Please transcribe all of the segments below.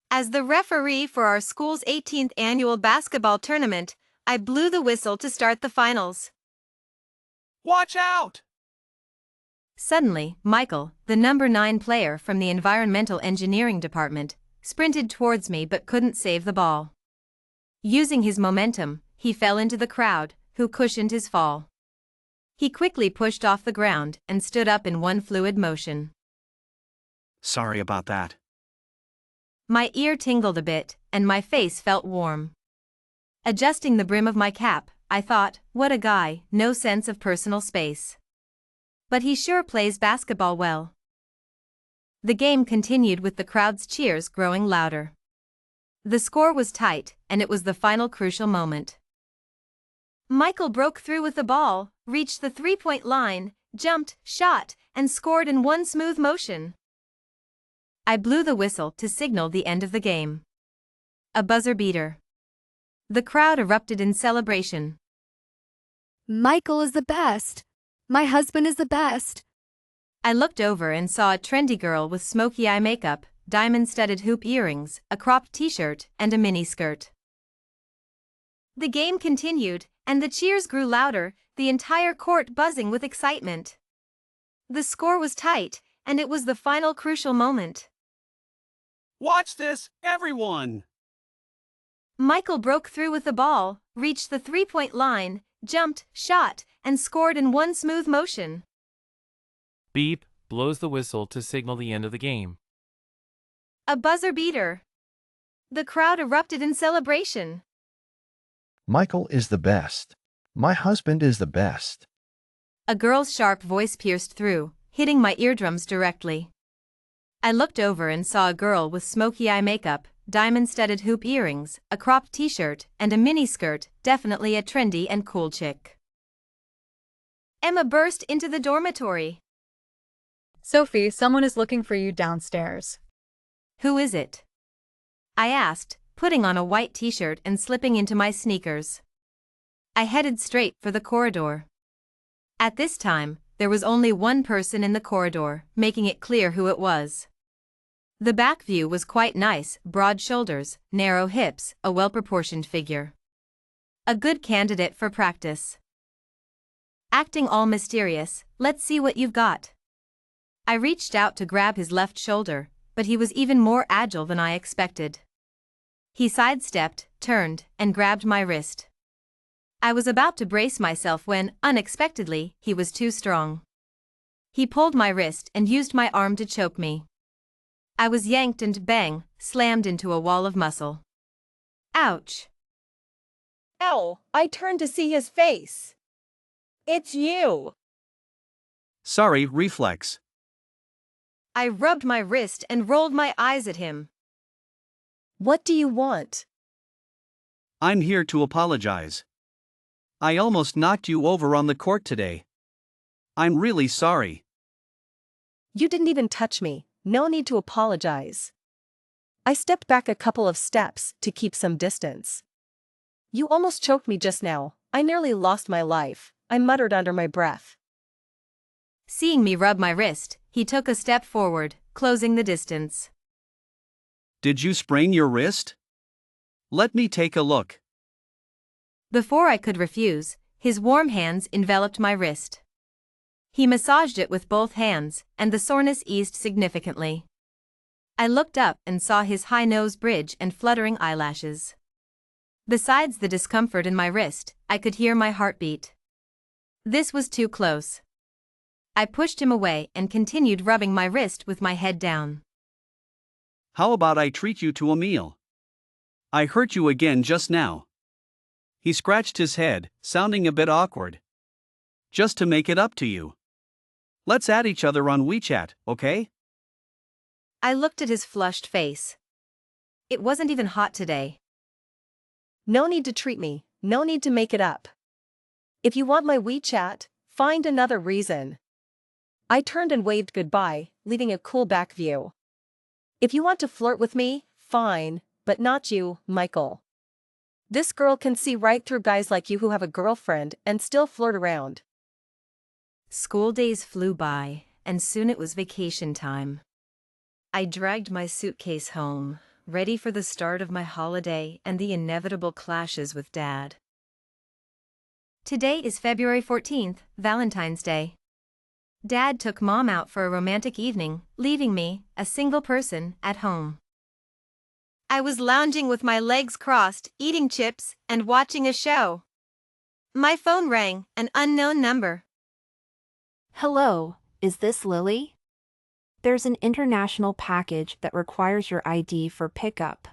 As the referee for our school's 18th annual basketball tournament, I blew the whistle to start the finals. Watch out! Suddenly, Michael, the number 9 player from the environmental engineering department, sprinted towards me but couldn't save the ball. Using his momentum, he fell into the crowd, who cushioned his fall. He quickly pushed off the ground and stood up in one fluid motion. Sorry about that. My ear tingled a bit, and my face felt warm. Adjusting the brim of my cap, I thought, what a guy, no sense of personal space. But he sure plays basketball well. The game continued with the crowd's cheers growing louder. The score was tight, and it was the final crucial moment. Michael broke through with the ball, reached the three-point line, jumped, shot, and scored in one smooth motion. I blew the whistle to signal the end of the game. A buzzer beater. The crowd erupted in celebration. Michael is the best. My husband is the best. I looked over and saw a trendy girl with smoky eye makeup, diamond-studded hoop earrings, a cropped t-shirt, and a mini-skirt. The game continued, and the cheers grew louder, the entire court buzzing with excitement. The score was tight, and it was the final crucial moment. Watch this, everyone! Michael broke through with the ball, reached the three-point line, jumped, shot, and scored in one smooth motion. Beep blows the whistle to signal the end of the game. A buzzer beater. The crowd erupted in celebration. Michael is the best. My husband is the best. A girl's sharp voice pierced through, hitting my eardrums directly. I looked over and saw a girl with smoky eye makeup, diamond-studded hoop earrings, a cropped t-shirt, and a mini-skirt, definitely a trendy and cool chick. Emma burst into the dormitory. Sophie, someone is looking for you downstairs. Who is it? I asked, putting on a white t-shirt and slipping into my sneakers. I headed straight for the corridor. At this time, there was only one person in the corridor, making it clear who it was. The back view was quite nice, broad shoulders, narrow hips, a well-proportioned figure. A good candidate for practice. Acting all mysterious, let's see what you've got. I reached out to grab his left shoulder, but he was even more agile than I expected. He sidestepped, turned, and grabbed my wrist. I was about to brace myself when, unexpectedly, he was too strong. He pulled my wrist and used my arm to choke me. I was yanked and bang, slammed into a wall of muscle. Ouch! Ow! I turned to see his face. It's you! Sorry, reflex. I rubbed my wrist and rolled my eyes at him. What do you want? I'm here to apologize. I almost knocked you over on the court today. I'm really sorry. You didn't even touch me, no need to apologize. I stepped back a couple of steps to keep some distance. You almost choked me just now, I nearly lost my life, I muttered under my breath. Seeing me rub my wrist, he took a step forward, closing the distance. Did you sprain your wrist? Let me take a look. Before I could refuse, his warm hands enveloped my wrist. He massaged it with both hands, and the soreness eased significantly. I looked up and saw his high nose bridge and fluttering eyelashes. Besides the discomfort in my wrist, I could hear my heartbeat. This was too close. I pushed him away and continued rubbing my wrist with my head down. How about I treat you to a meal? I hurt you again just now. He scratched his head, sounding a bit awkward. Just to make it up to you. Let's add each other on WeChat, okay? I looked at his flushed face. It wasn't even hot today. No need to treat me, no need to make it up. If you want my WeChat, find another reason. I turned and waved goodbye, leaving a cool back view. If you want to flirt with me, fine, but not you, Michael. This girl can see right through guys like you who have a girlfriend and still flirt around. School days flew by, and soon it was vacation time. I dragged my suitcase home, ready for the start of my holiday and the inevitable clashes with Dad. Today is February 14th, Valentine's Day. Dad took Mom out for a romantic evening, leaving me, a single person, at home. I was lounging with my legs crossed, eating chips, and watching a show. My phone rang, an unknown number. Hello, is this Lily? There's an international package that requires your ID for pickup.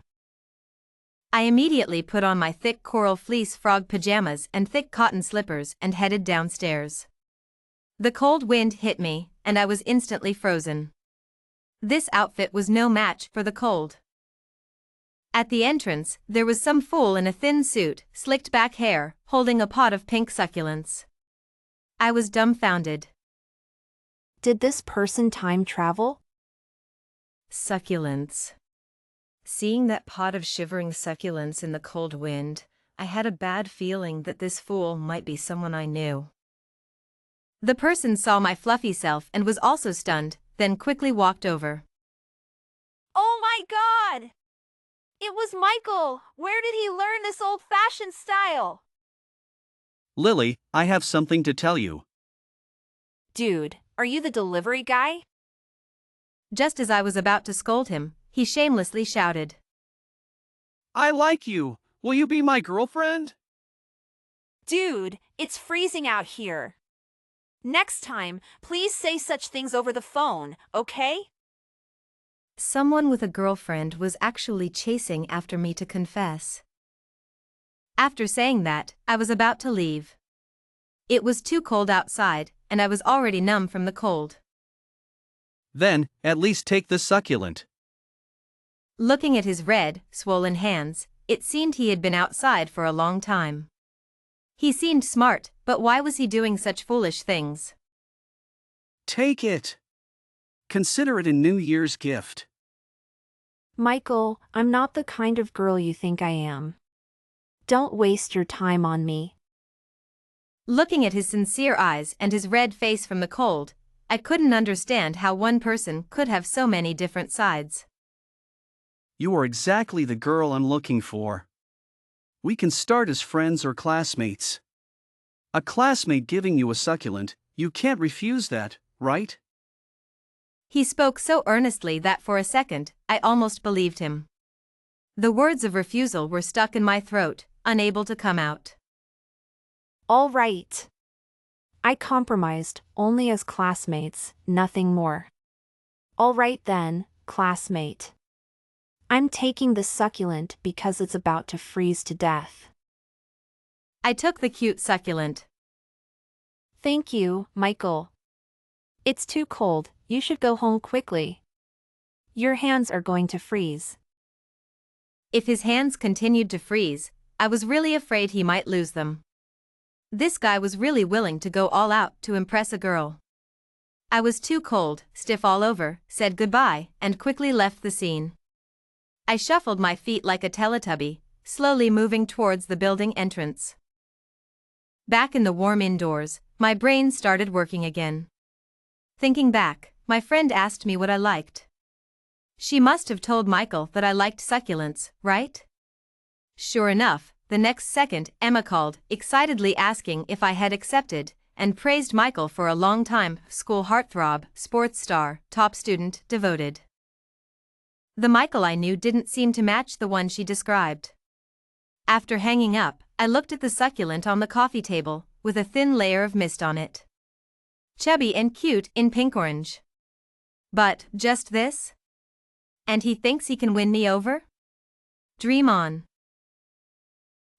I immediately put on my thick coral fleece frog pajamas and thick cotton slippers and headed downstairs. The cold wind hit me, and I was instantly frozen. This outfit was no match for the cold. At the entrance, there was some fool in a thin suit, slicked back hair, holding a pot of pink succulents. I was dumbfounded. Did this person time travel? Succulents. Seeing that pot of shivering succulents in the cold wind, I had a bad feeling that this fool might be someone I knew. The person saw my fluffy self and was also stunned, then quickly walked over. Oh my God! It was Michael! Where did he learn this old-fashioned style? Lily, I have something to tell you. Dude, are you the delivery guy? Just as I was about to scold him, he shamelessly shouted. I like you. Will you be my girlfriend? Dude, it's freezing out here. Next time, please say such things over the phone, okay? Someone with a girlfriend was actually chasing after me to confess. After saying that, I was about to leave. It was too cold outside, and I was already numb from the cold. Then, at least take the succulent. Looking at his red, swollen hands, it seemed he had been outside for a long time. He seemed smart, but why was he doing such foolish things? Take it. Consider it a New Year's gift. Michael, I'm not the kind of girl you think I am. Don't waste your time on me. Looking at his sincere eyes and his red face from the cold, I couldn't understand how one person could have so many different sides. You are exactly the girl I'm looking for. We can start as friends or classmates. A classmate giving you a succulent, you can't refuse that, right? He spoke so earnestly that for a second, I almost believed him. The words of refusal were stuck in my throat, unable to come out. All right. I compromised, only as classmates, nothing more. All right then, classmate. I'm taking the succulent because it's about to freeze to death. I took the cute succulent. Thank you, Michael. It's too cold, you should go home quickly. Your hands are going to freeze. If his hands continued to freeze, I was really afraid he might lose them. This guy was really willing to go all out to impress a girl. I was too cold, stiff all over, said goodbye, and quickly left the scene. I shuffled my feet like a Teletubby, slowly moving towards the building entrance. Back in the warm indoors, my brain started working again. Thinking back, my friend asked me what I liked. She must have told Michael that I liked succulents, right? Sure enough, the next second Emma called, excitedly asking if I had accepted, and praised Michael for a long time, school heartthrob, sports star, top student, devoted. The Michael I knew didn't seem to match the one she described. After hanging up, I looked at the succulent on the coffee table, with a thin layer of mist on it. Chubby and cute in pink-orange. But, just this? And he thinks he can win me over? Dream on.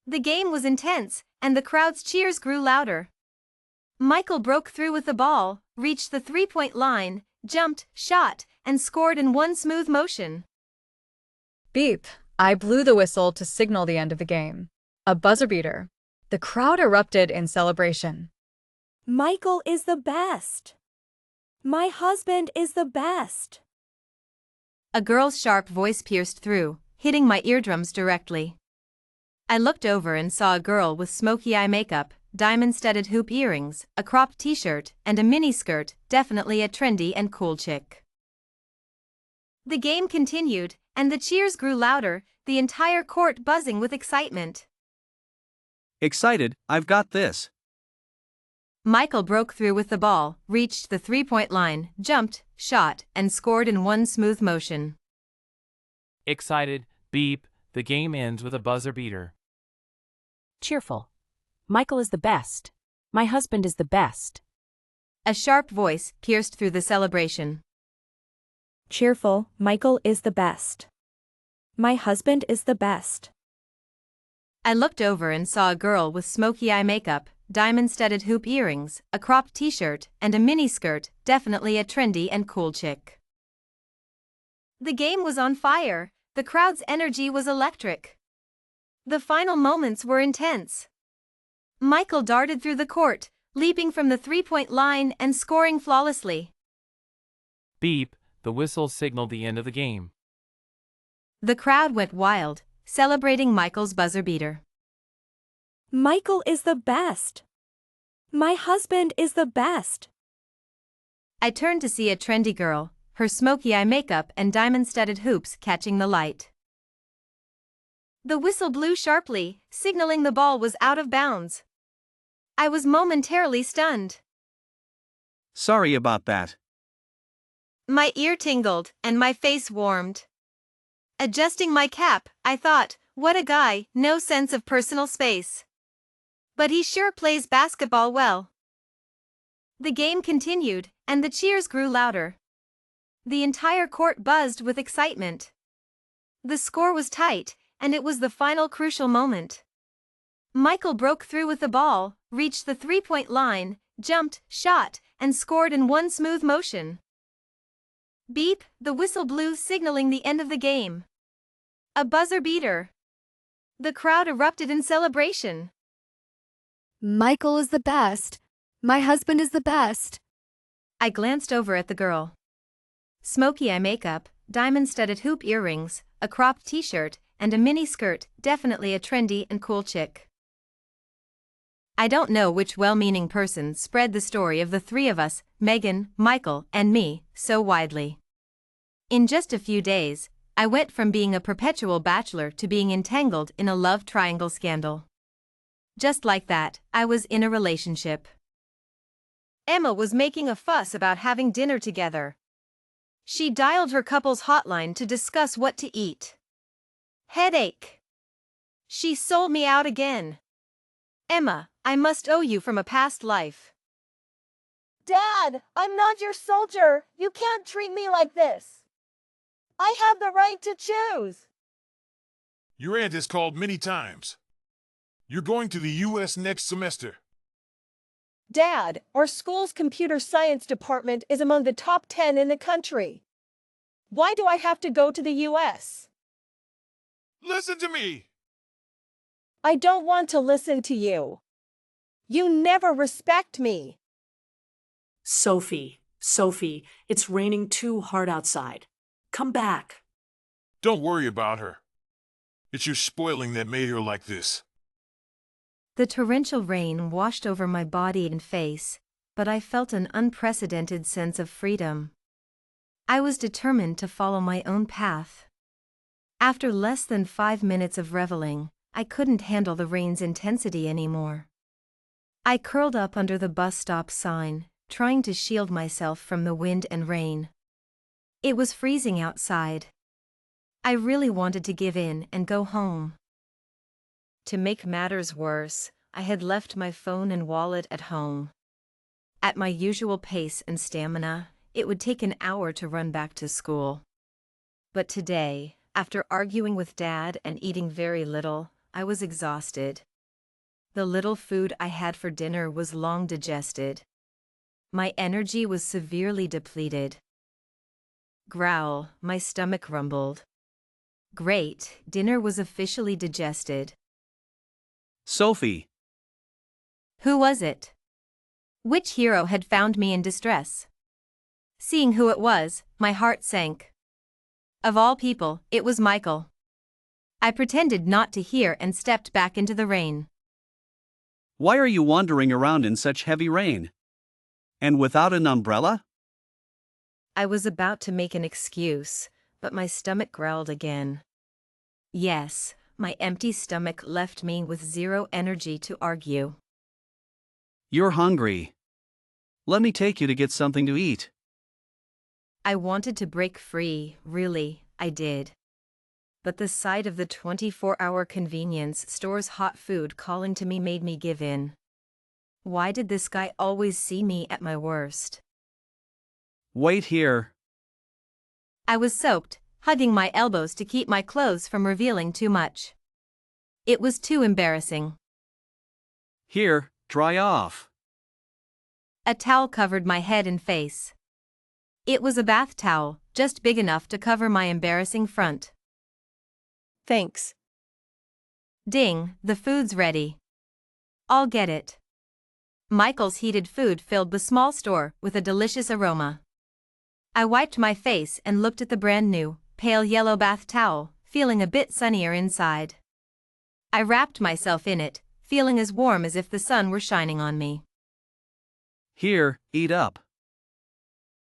The game was intense, and the crowd's cheers grew louder. Michael broke through with the ball, reached the three-point line, jumped, shot, and scored in one smooth motion. Beep. I blew the whistle to signal the end of the game. A buzzer beater. The crowd erupted in celebration. Michael is the best. My husband is the best. A girl's sharp voice pierced through, hitting my eardrums directly. I looked over and saw a girl with smoky eye makeup, diamond-studded hoop earrings, a cropped t-shirt, and a mini-skirt, definitely a trendy and cool chick. The game continued, and the cheers grew louder, the entire court buzzing with excitement. Excited, I've got this. Michael broke through with the ball, reached the three-point line, jumped, shot, and scored in one smooth motion. Excited, beep, the game ends with a buzzer beater. Cheerful. Michael is the best. My husband is the best. A sharp voice pierced through the celebration. Cheerful. Michael is the best. My husband is the best. I looked over and saw a girl with smoky eye makeup, diamond-studded hoop earrings, a cropped t-shirt, and a miniskirt, definitely a trendy and cool chick. The game was on fire. The crowd's energy was electric. The final moments were intense. Michael darted through the court, leaping from the three-point line and scoring flawlessly. Beep, the whistle signaled the end of the game. The crowd went wild, celebrating Michael's buzzer beater. Michael is the best. My husband is the best. I turned to see a trendy girl, her smoky eye makeup and diamond-studded hoops catching the light. The whistle blew sharply, signaling the ball was out of bounds. I was momentarily stunned. Sorry about that. My ear tingled, and my face warmed. Adjusting my cap, I thought, what a guy, no sense of personal space. But he sure plays basketball well. The game continued, and the cheers grew louder. The entire court buzzed with excitement. The score was tight, and it was the final crucial moment. Michael broke through with the ball, reached the three-point line, jumped, shot, and scored in one smooth motion. Beep, the whistle blew, signaling the end of the game. A buzzer beater. The crowd erupted in celebration. Michael is the best. My husband is the best. I glanced over at the girl. Smoky eye makeup, diamond-studded hoop earrings, a cropped t-shirt, and a mini skirt, definitely a trendy and cool chick. I don't know which well-meaning person spread the story of the three of us, Megan, Michael, and me, so widely. In just a few days, I went from being a perpetual bachelor to being entangled in a love triangle scandal. Just like that, I was in a relationship. Emma was making a fuss about having dinner together. She dialed her couple's hotline to discuss what to eat. Headache. She sold me out again. Emma, I must owe you from a past life. Dad, I'm not your soldier. You can't treat me like this. I have the right to choose. Your aunt has called many times. You're going to the U.S. next semester. Dad, our school's computer science department is among the top 10 in the country. Why do I have to go to the U.S.? Listen to me. I don't want to listen to you. You never respect me. Sophie, it's raining too hard outside. Come back. Don't worry about her. It's your spoiling that made her like this. The torrential rain washed over my body and face, but I felt an unprecedented sense of freedom. I was determined to follow my own path. After less than 5 minutes of reveling, I couldn't handle the rain's intensity anymore. I curled up under the bus stop sign, trying to shield myself from the wind and rain. It was freezing outside. I really wanted to give in and go home. To make matters worse, I had left my phone and wallet at home. At my usual pace and stamina, it would take an hour to run back to school. But today, after arguing with Dad and eating very little, I was exhausted. The little food I had for dinner was long digested. My energy was severely depleted. Growl, my stomach rumbled. Great, dinner was officially digested. Sophie. Who was it? Which hero had found me in distress? Seeing who it was, my heart sank. Of all people, it was Michael. I pretended not to hear and stepped back into the rain. Why are you wandering around in such heavy rain? And without an umbrella? I was about to make an excuse, but my stomach growled again. Yes, my empty stomach left me with zero energy to argue. You're hungry. Let me take you to get something to eat. I wanted to break free, really, I did. But the sight of the 24-hour convenience store's hot food calling to me made me give in. Why did this guy always see me at my worst? Wait here. I was soaked, hugging my elbows to keep my clothes from revealing too much. It was too embarrassing. Here, dry off. A towel covered my head and face. It was a bath towel, just big enough to cover my embarrassing front. Thanks. Ding, the food's ready. I'll get it. Michael's heated food filled the small store with a delicious aroma. I wiped my face and looked at the brand new, pale yellow bath towel, feeling a bit sunnier inside. I wrapped myself in it, feeling as warm as if the sun were shining on me. Here, eat up.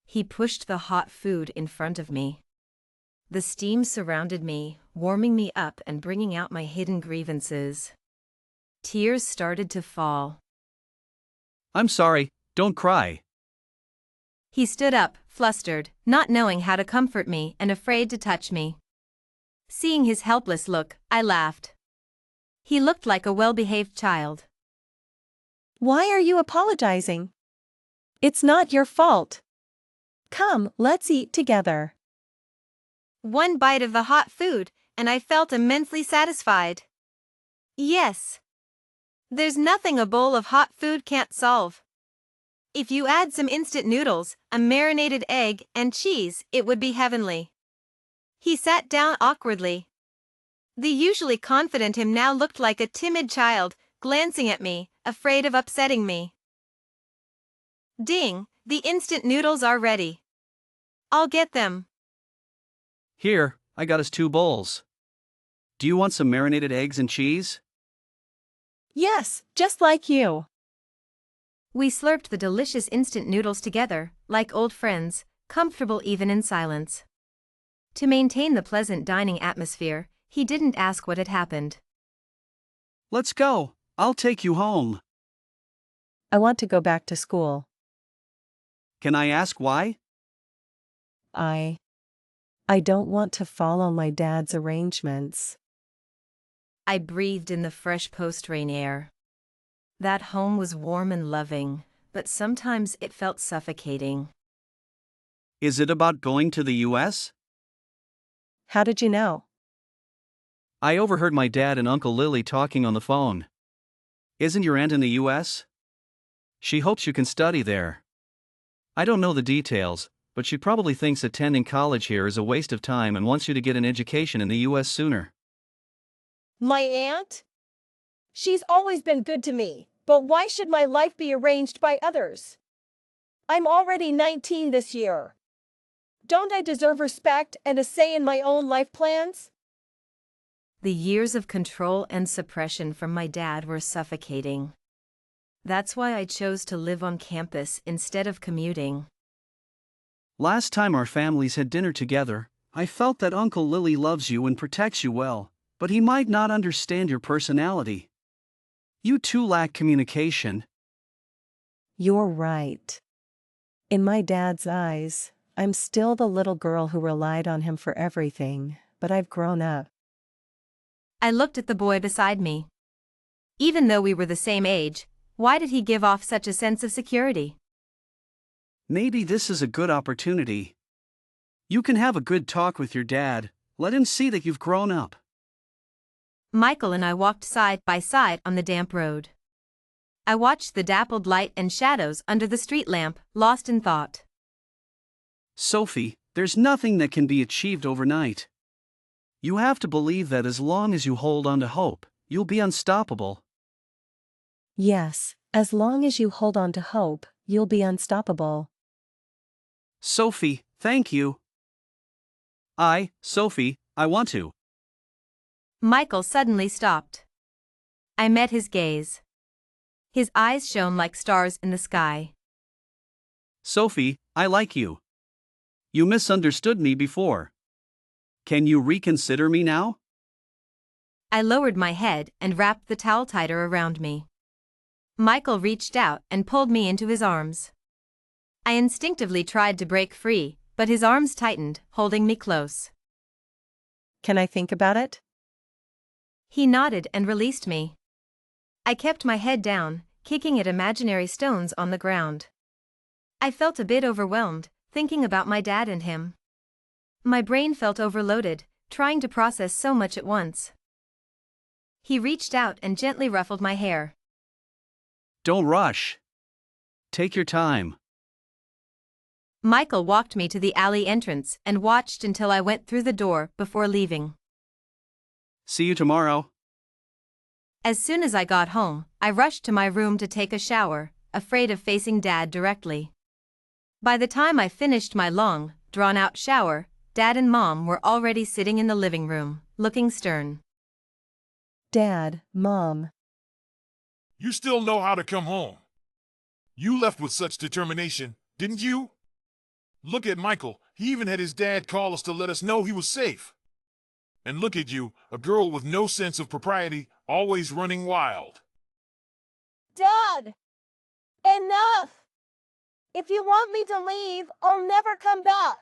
He pushed the hot food in front of me. The steam surrounded me, warming me up and bringing out my hidden grievances. Tears started to fall. I'm sorry, don't cry. He stood up, flustered, not knowing how to comfort me and afraid to touch me. Seeing his helpless look, I laughed. He looked like a well-behaved child. Why are you apologizing? It's not your fault. Come, let's eat together. One bite of the hot food, and I felt immensely satisfied. Yes. There's nothing a bowl of hot food can't solve. If you add some instant noodles, a marinated egg, and cheese, it would be heavenly. He sat down awkwardly. The usually confident him now looked like a timid child, glancing at me, afraid of upsetting me. Ding, the instant noodles are ready. I'll get them. Here, I got us 2 bowls. Do you want some marinated eggs and cheese? Yes, just like you. We slurped the delicious instant noodles together, like old friends, comfortable even in silence. To maintain the pleasant dining atmosphere, he didn't ask what had happened. Let's go. I'll take you home. I want to go back to school. Can I ask why? I don't want to follow my dad's arrangements. I breathed in the fresh post-rain air. That home was warm and loving, but sometimes it felt suffocating. Is it about going to the US? How did you know? I overheard my dad and Uncle Lily talking on the phone. Isn't your aunt in the US? She hopes you can study there. I don't know the details, but she probably thinks attending college here is a waste of time and wants you to get an education in the US sooner. My aunt? She's always been good to me, but why should my life be arranged by others? I'm already 19 this year. Don't I deserve respect and a say in my own life plans? The years of control and suppression from my dad were suffocating. That's why I chose to live on campus instead of commuting. Last time our families had dinner together, I felt that Uncle Lily loves you and protects you well, but he might not understand your personality. You two lack communication. You're right. In my dad's eyes, I'm still the little girl who relied on him for everything, but I've grown up. I looked at the boy beside me. Even though we were the same age, why did he give off such a sense of security? Maybe this is a good opportunity. You can have a good talk with your dad, let him see that you've grown up. Michael and I walked side by side on the damp road. I watched the dappled light and shadows under the street lamp, lost in thought. Sophie, there's nothing that can be achieved overnight. You have to believe that as long as you hold on to hope, you'll be unstoppable. Yes, as long as you hold on to hope, you'll be unstoppable. Sophie, thank you. Sophie, I want to. Michael suddenly stopped. I met his gaze. His eyes shone like stars in the sky. Sophie, I like you. You misunderstood me before. Can you reconsider me now? I lowered my head and wrapped the towel tighter around me. Michael reached out and pulled me into his arms. I instinctively tried to break free, but his arms tightened, holding me close. Can I think about it? He nodded and released me. I kept my head down, kicking at imaginary stones on the ground. I felt a bit overwhelmed, thinking about my dad and him. My brain felt overloaded, trying to process so much at once. He reached out and gently ruffled my hair. Don't rush. Take your time. Michael walked me to the alley entrance and watched until I went through the door before leaving. See you tomorrow. As soon as I got home, I rushed to my room to take a shower, afraid of facing Dad directly. By the time I finished my long, drawn-out shower, Dad and Mom were already sitting in the living room, looking stern. Dad, Mom. You still know how to come home. You left with such determination, didn't you? Look at Michael, he even had his dad call us to let us know he was safe. And look at you, a girl with no sense of propriety, always running wild. Dad! Enough! If you want me to leave, I'll never come back.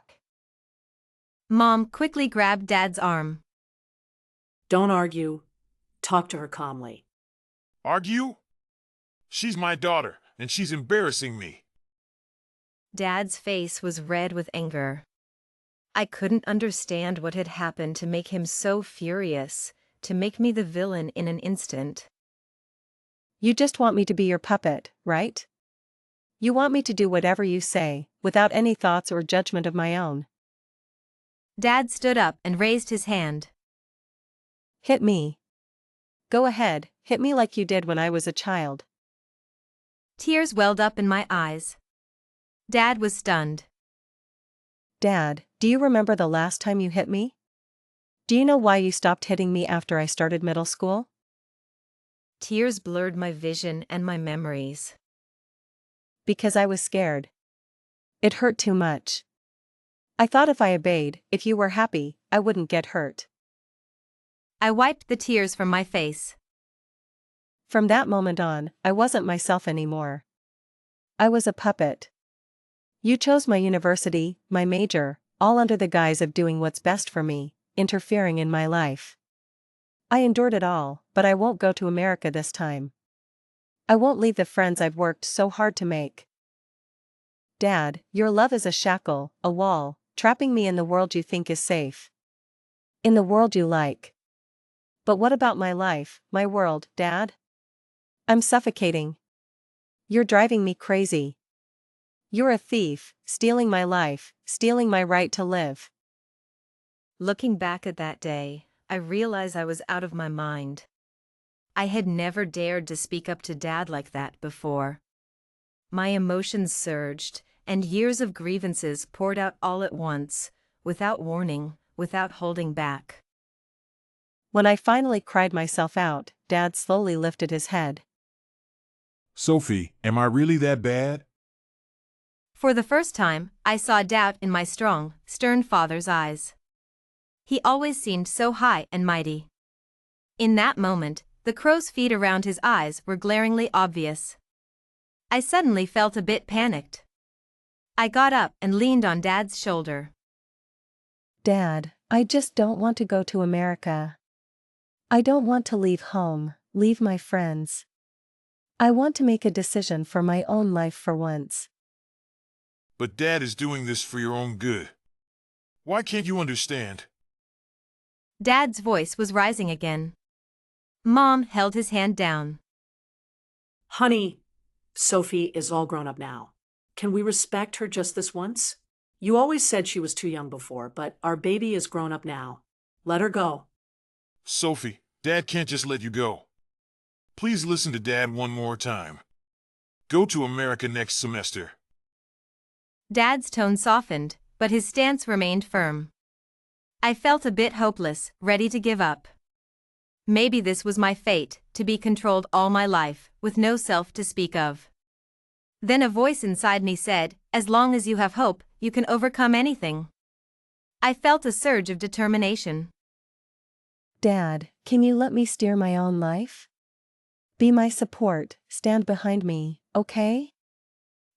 Mom quickly grabbed Dad's arm. Don't argue. Talk to her calmly. Argue? She's my daughter, and she's embarrassing me. Dad's face was red with anger. I couldn't understand what had happened to make him so furious, to make me the villain in an instant. You just want me to be your puppet, right? You want me to do whatever you say, without any thoughts or judgment of my own. Dad stood up and raised his hand. Hit me. Go ahead, hit me like you did when I was a child. Tears welled up in my eyes. Dad was stunned. Dad, do you remember the last time you hit me? Do you know why you stopped hitting me after I started middle school? Tears blurred my vision and my memories. Because I was scared. It hurt too much. I thought if I obeyed, if you were happy, I wouldn't get hurt. I wiped the tears from my face. From that moment on, I wasn't myself anymore. I was a puppet. You chose my university, my major, all under the guise of doing what's best for me, interfering in my life. I endured it all, but I won't go to America this time. I won't leave the friends I've worked so hard to make. Dad, your love is a shackle, a wall, trapping me in the world you think is safe. In the world you like. But what about my life, my world, Dad? I'm suffocating. You're driving me crazy. You're a thief, stealing my life, stealing my right to live. Looking back at that day, I realize I was out of my mind. I had never dared to speak up to Dad like that before. My emotions surged, and years of grievances poured out all at once, without warning, without holding back. When I finally cried myself out, Dad slowly lifted his head. Sophie, am I really that bad? For the first time, I saw doubt in my strong, stern father's eyes. He always seemed so high and mighty. In that moment, the crow's feet around his eyes were glaringly obvious. I suddenly felt a bit panicked. I got up and leaned on Dad's shoulder. Dad, I just don't want to go to America. I don't want to leave home, leave my friends. I want to make a decision for my own life for once. But Dad is doing this for your own good. Why can't you understand? Dad's voice was rising again. Mom held his hand down. Honey, Sophie is all grown up now. Can we respect her just this once? You always said she was too young before, but our baby is grown up now. Let her go. Sophie, Dad can't just let you go. Please listen to Dad one more time. Go to America next semester. Dad's tone softened, but his stance remained firm. I felt a bit hopeless, ready to give up. Maybe this was my fate, to be controlled all my life, with no self to speak of. Then a voice inside me said, as long as you have hope, you can overcome anything. I felt a surge of determination. Dad, can you let me steer my own life? Be my support, stand behind me, okay?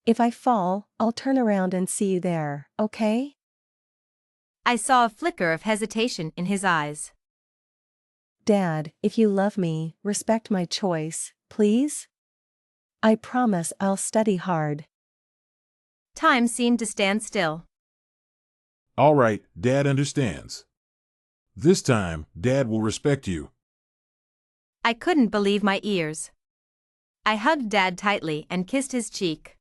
If I fall, I'll turn around and see you there, okay? I saw a flicker of hesitation in his eyes. Dad, if you love me, respect my choice, please? I promise I'll study hard. Time seemed to stand still. All right, Dad understands. This time, Dad will respect you. I couldn't believe my ears. I hugged Dad tightly and kissed his cheek.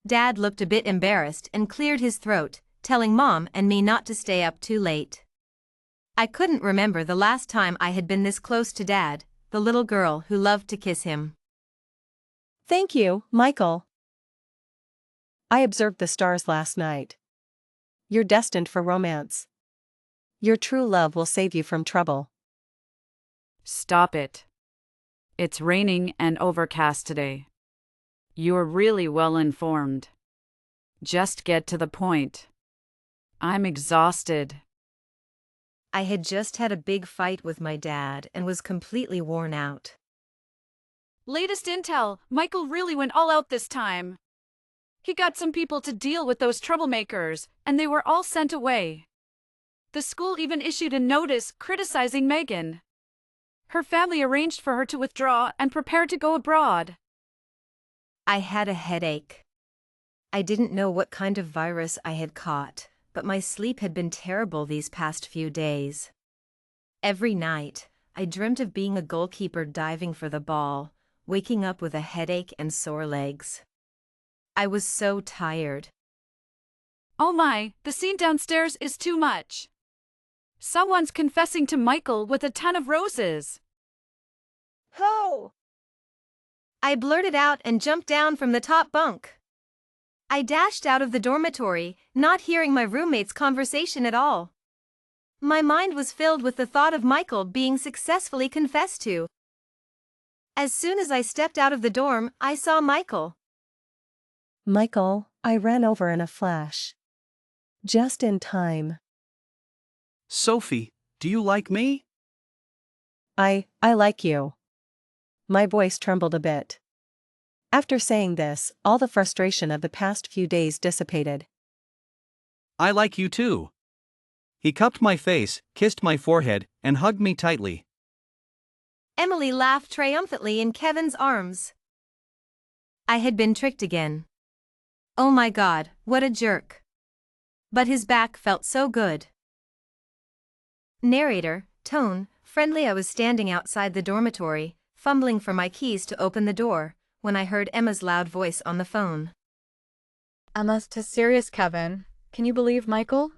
Dad looked a bit embarrassed and cleared his throat, telling Mom and me not to stay up too late. I couldn't remember the last time I had been this close to Dad, the little girl who loved to kiss him. Thank you, Michael. I observed the stars last night. You're destined for romance. Your true love will save you from trouble. Stop it. It's raining and overcast today. You're really well informed. Just get to the point. I'm exhausted. I had just had a big fight with my dad and was completely worn out. Latest intel, Michael really went all out this time. He got some people to deal with those troublemakers, and they were all sent away. The school even issued a notice criticizing Megan. Her family arranged for her to withdraw and prepare to go abroad. I had a headache. I didn't know what kind of virus I had caught, but my sleep had been terrible these past few days. Every night, I dreamt of being a goalkeeper diving for the ball, waking up with a headache and sore legs. I was so tired. Oh my, the scene downstairs is too much. Someone's confessing to Michael with a ton of roses. Ho! I blurted out and jumped down from the top bunk. I dashed out of the dormitory, not hearing my roommate's conversation at all. My mind was filled with the thought of Michael being successfully confessed to. As soon as I stepped out of the dorm, I saw Michael. Michael, I ran over in a flash. Just in time. Sophie, do you like me? I like you. My voice trembled a bit. After saying this, all the frustration of the past few days dissipated. I like you too. He cupped my face, kissed my forehead, and hugged me tightly. Emily laughed triumphantly in Kevin's arms. I had been tricked again. Oh my God, what a jerk. But his back felt so good. Narrator, tone, friendly. I was standing outside the dormitory, fumbling for my keys to open the door, when I heard Emma's loud voice on the phone. Emma, to serious Kevin, can you believe Michael?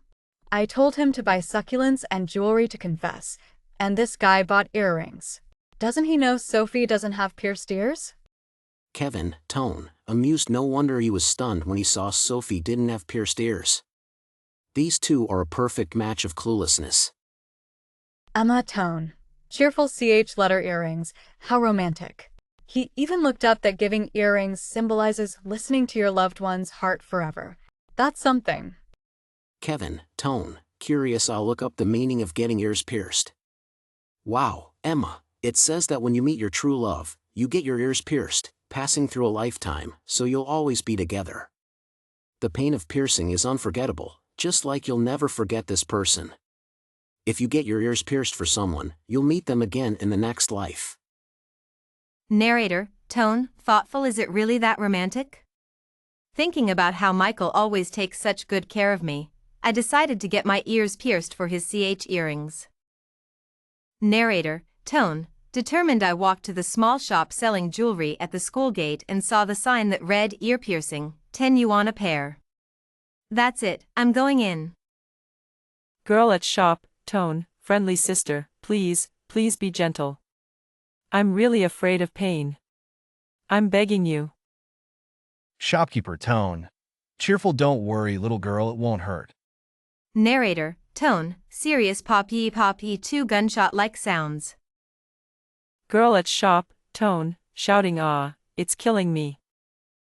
I told him to buy succulents and jewelry to confess, and this guy bought earrings. Doesn't he know Sophie doesn't have pierced ears? Kevin, tone, amused. No wonder he was stunned when he saw Sophie didn't have pierced ears. These two are a perfect match of cluelessness. Emma, tone, cheerful CH letter earrings, how romantic. He even looked up that giving earrings symbolizes listening to your loved one's heart forever. That's something. Kevin, tone, curious. I'll look up the meaning of getting ears pierced. Wow, Emma, it says that when you meet your true love, you get your ears pierced, passing through a lifetime, so you'll always be together. The pain of piercing is unforgettable, just like you'll never forget this person. If you get your ears pierced for someone, you'll meet them again in the next life. Narrator, tone, thoughtful. Is it really that romantic? Thinking about how Michael always takes such good care of me, I decided to get my ears pierced for his CH earrings. Narrator, tone, determined. I walked to the small shop selling jewelry at the school gate and saw the sign that read ear piercing, 10 yuan a pair. That's it, I'm going in. Girl at shop, tone, friendly sister, please be gentle. I'm really afraid of pain. I'm begging you. Shopkeeper, tone. Cheerful, don't worry, little girl, it won't hurt. Narrator, tone, serious. Poppy, two gunshot-like sounds. Girl at shop, tone, shouting, ah, it's killing me.